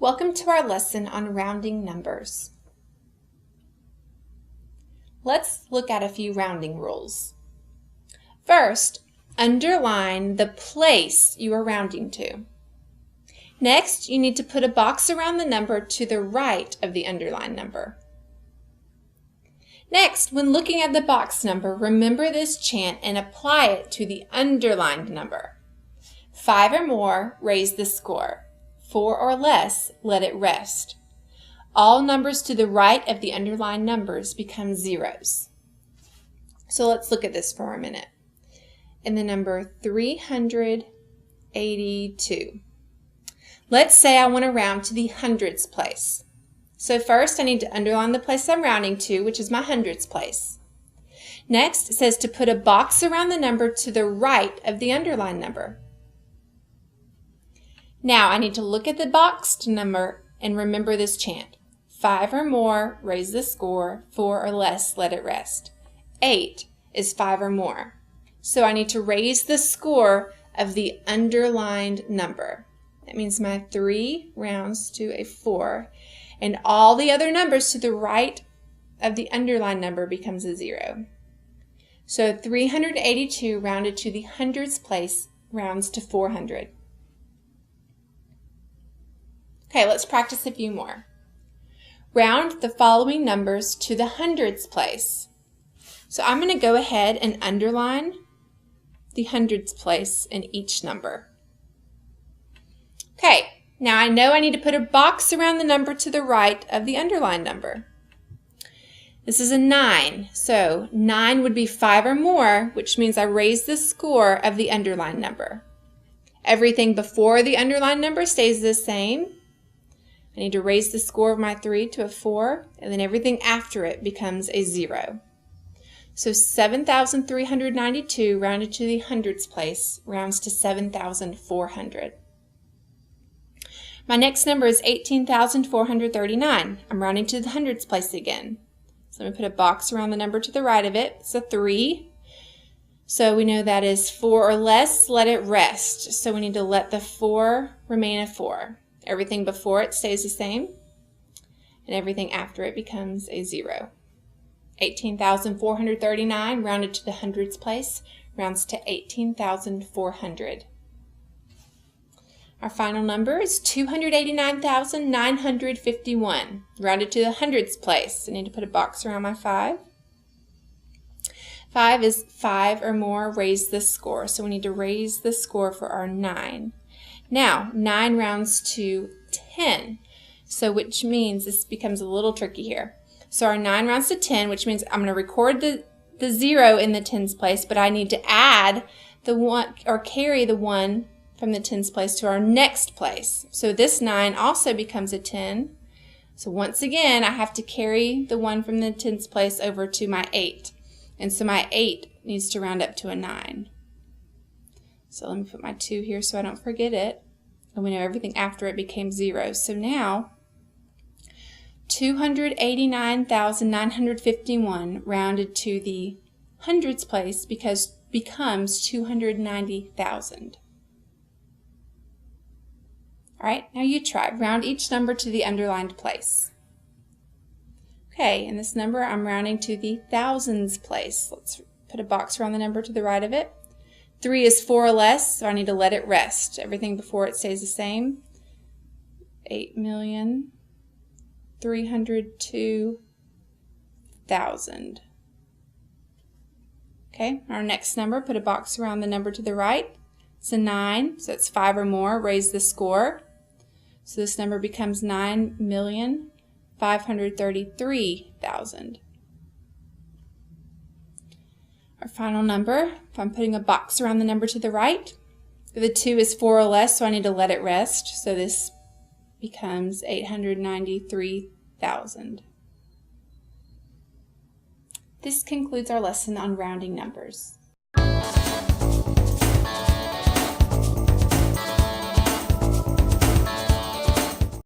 Welcome to our lesson on rounding numbers. Let's look at a few rounding rules. First, underline the place you are rounding to. Next, you need to put a box around the number to the right of the underlined number. Next, when looking at the box number, remember this chant and apply it to the underlined number. 5 or more, raise the score. 4 or less, let it rest. All numbers to the right of the underlined numbers become zeros. So let's look at this for a minute. In the number 382. Let's say I want to round to the hundreds place. So first I need to underline the place I'm rounding to, which is my hundreds place. Next, it says to put a box around the number to the right of the underlined number. Now I need to look at the boxed number and remember this chant. 5 or more, raise the score. 4 or less, let it rest. 8 is 5 or more. So I need to raise the score of the underlined number. That means my 3 rounds to a 4, and all the other numbers to the right of the underlined number becomes a 0. So 382 rounded to the hundreds place rounds to 400. Okay, let's practice a few more. Round the following numbers to the hundreds place. So I'm going to go ahead and underline the hundreds place in each number. Okay, now I know I need to put a box around the number to the right of the underlined number. This is a 9, so 9 would be 5 or more, which means I raise the score of the underlined number. Everything before the underlined number stays the same. I need to raise the score of my 3 to a 4, and then everything after it becomes a 0. So 7,392 rounded to the hundreds place rounds to 7,400. My next number is 18,439. I'm rounding to the hundreds place again. So let me put a box around the number to the right of it. It's a 3. So we know that is 4 or less, let it rest. So we need to let the 4 remain a 4. Everything before it stays the same, and everything after it becomes a 0. 18,439 rounded to the hundreds place rounds to 18,400. Our final number is 289,951 rounded to the hundreds place. I need to put a box around my 5. 5 is 5 or more, raise the score. So we need to raise the score for our 9. Now, 9 rounds to 10, so which means this becomes a little tricky here. So our 9 rounds to 10, which means I'm going to record the 0 in the tens place, but I need to add the 1 or carry the 1 from the tens place to our next place. So this 9 also becomes a 10. So once again, I have to carry the 1 from the tens place over to my 8. And so my 8 needs to round up to a 9. So let me put my 2 here so I don't forget it. And we know everything after it became 0. So now, 289,951 rounded to the hundreds place becomes 290,000. All right, now you try. Round each number to the underlined place. Okay, in this number I'm rounding to the thousands place. Let's put a box around the number to the right of it. 3 is 4 or less, so I need to let it rest. Everything before it stays the same. 8,302,000. Okay, our next number, put a box around the number to the right. It's a 9, so it's 5 or more, raise the score. So this number becomes 9,533,000. Our final number, if I'm putting a box around the number to the right, the 2 is 4 or less, so I need to let it rest. So this becomes 893,000. This concludes our lesson on rounding numbers.